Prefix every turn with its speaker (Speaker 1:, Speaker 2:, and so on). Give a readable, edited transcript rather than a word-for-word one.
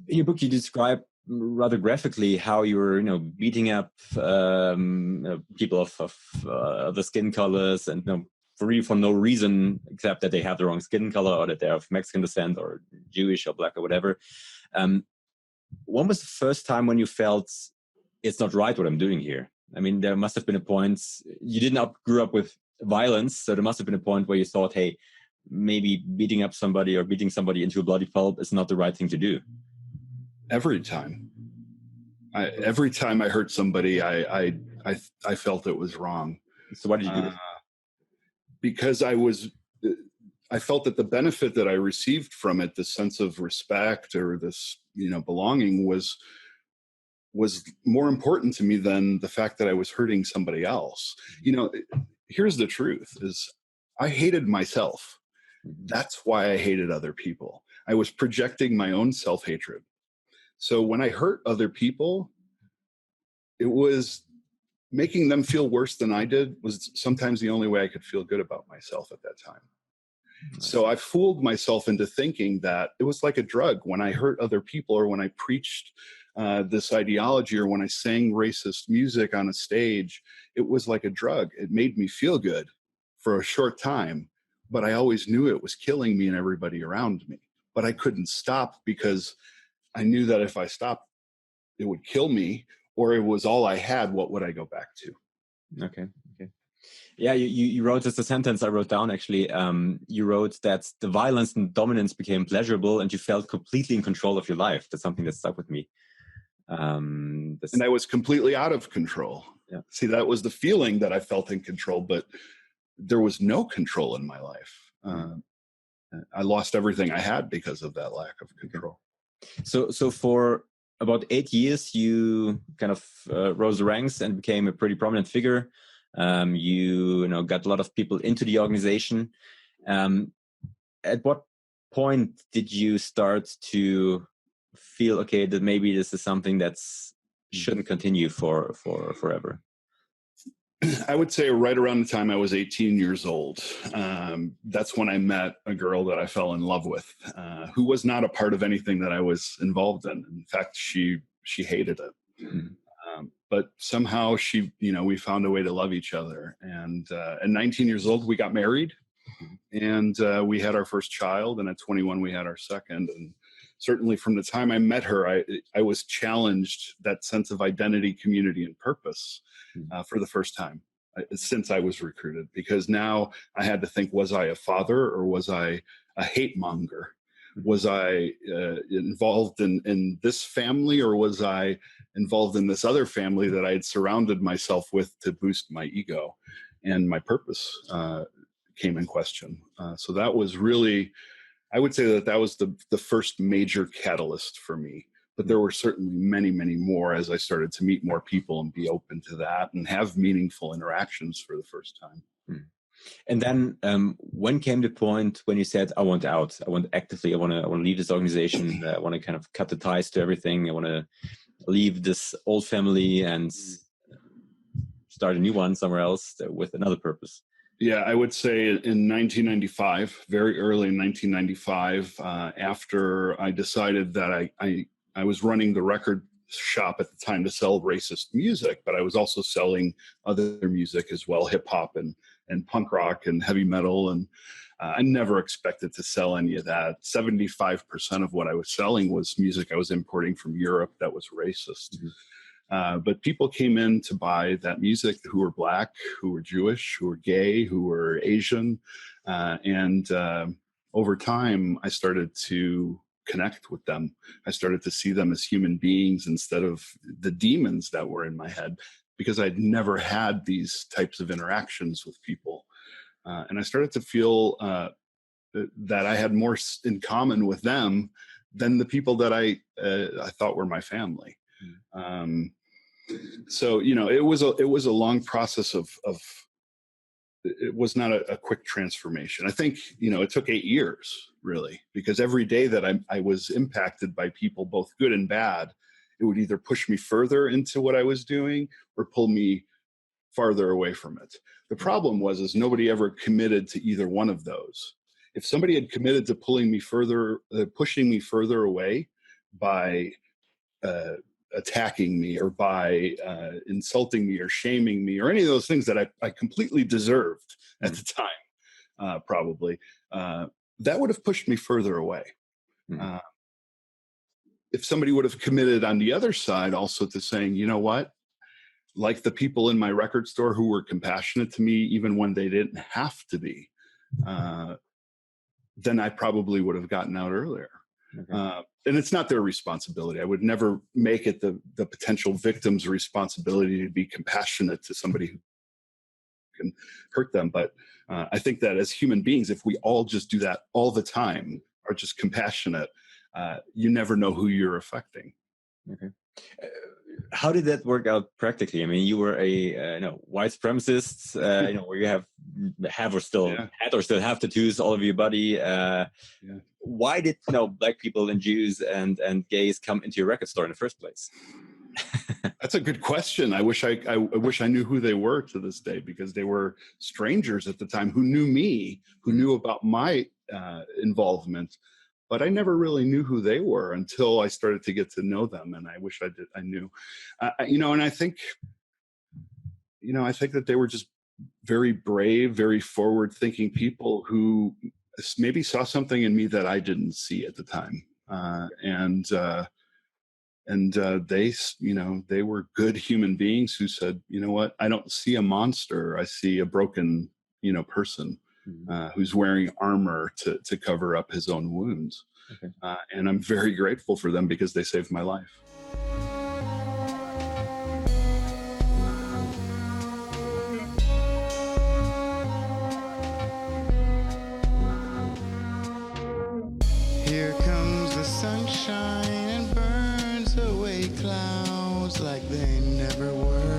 Speaker 1: In your book, you describe rather graphically how you were, beating up people of the skin colors, and for no reason except that they have the wrong skin color, or that they're of Mexican descent, or Jewish, or black, or whatever. When was the first time when you felt it's not right what I'm doing here? I mean, there must have been a point. You didn't grow up with violence, so there must have been a point where you thought, hey, maybe beating up somebody or beating somebody into a bloody pulp is not the right thing to do.
Speaker 2: Every time I hurt somebody, I felt it was wrong.
Speaker 1: So why did you do it?
Speaker 2: Because I felt that the benefit that I received from it, this sense of respect or this, belonging, was more important to me than the fact that I was hurting somebody else. Here's the truth: is I hated myself. That's why I hated other people. I was projecting my own self-hatred. So when I hurt other people, it was making them feel worse than I did. Was sometimes the only way I could feel good about myself at that time. Nice. So I fooled myself into thinking that it was like a drug. When I hurt other people, or when I preached this ideology, or when I sang racist music on a stage, it was like a drug. It made me feel good for a short time, but I always knew it was killing me and everybody around me. But I couldn't stop, because I knew that if I stopped, it would kill me, or it was all I had. What would I go back to?
Speaker 1: Okay. Yeah, you wrote just a sentence I wrote down, actually. You wrote that the violence and dominance became pleasurable, and you felt completely in control of your life. That's something that stuck with me.
Speaker 2: And I was completely out of control.
Speaker 1: Yeah.
Speaker 2: See, that was the feeling, that I felt in control, but there was no control in my life. I lost everything I had because of that lack of control.
Speaker 1: So for about 8 years, you kind of rose the ranks and became a pretty prominent figure. You got a lot of people into the organization. At what point did you start to feel, okay, that maybe this is something that shouldn't continue for forever?
Speaker 2: I would say right around the time I was 18 years old. That's when I met a girl that I fell in love with, who was not a part of anything that I was involved in. In fact, she hated it. Mm-hmm. But somehow we found a way to love each other. And at 19 years old, we got married, and we had our first child. And at 21, we had our second. And certainly from the time I met her, I was challenged that sense of identity, community, and purpose for the first time since I was recruited. Because now I had to think, was I a father, or was I a hate monger? Was I involved in this family, or was I involved in this other family that I had surrounded myself with to boost my ego? And my purpose came in question. So that was really, I would say that was the first major catalyst for me. But there were certainly many, many more as I started to meet more people and be open to that and have meaningful interactions for the first time.
Speaker 1: And then when came the point when you said, I want out, I want to leave this organization, I want to kind of cut the ties to everything, I want to leave this old family and start a new one somewhere else with another purpose?
Speaker 2: Yeah, I would say in 1995, very early in 1995, after I decided that I was running the record shop at the time to sell racist music, but I was also selling other music as well, hip hop and punk rock and heavy metal. And I never expected to sell any of that. 75% of what I was selling was music I was importing from Europe that was racist. Mm-hmm. But people came in to buy that music who were Black, who were Jewish, who were gay, who were Asian. And over time, I started to connect with them. I started to see them as human beings instead of the demons that were in my head, because I'd never had these types of interactions with people. And I started to feel that I had more in common with them than the people that I thought were my family. So, it was a long process of it was not a quick transformation. I think, it took 8 years, really, because every day that I was impacted by people, both good and bad, it would either push me further into what I was doing or pull me farther away from it. The problem was nobody ever committed to either one of those. If somebody had committed to pushing me further away, by attacking me or by insulting me or shaming me or any of those things that I completely deserved at the time, probably, that would have pushed me further away. If somebody would have committed on the other side also to saying, you know what, like the people in my record store who were compassionate to me even when they didn't have to be, then I probably would have gotten out earlier. And it's not their responsibility. I would never make it the potential victim's responsibility to be compassionate to somebody who can hurt them. But I think that as human beings, if we all just do that all the time, are just compassionate, you never know who you're affecting.
Speaker 1: How did that work out practically? I mean, you were a white supremacist, where you have or still had or still have tattoos all over your body. Why did black people and Jews and gays come into your record store in the first place?
Speaker 2: That's a good question. I wish I knew who they were to this day, because they were strangers at the time who knew me, who knew about my involvement. But I never really knew who they were until I started to get to know them, and I wish I knew. And I think, I think that they were just very brave, very forward-thinking people who maybe saw something in me that I didn't see at the time, and they were good human beings who said, you know what, I don't see a monster, I see a broken, person. Who's wearing armor to cover up his own wounds. And I'm very grateful for them because they saved my life.
Speaker 3: Here comes the sunshine and burns away clouds like they never were.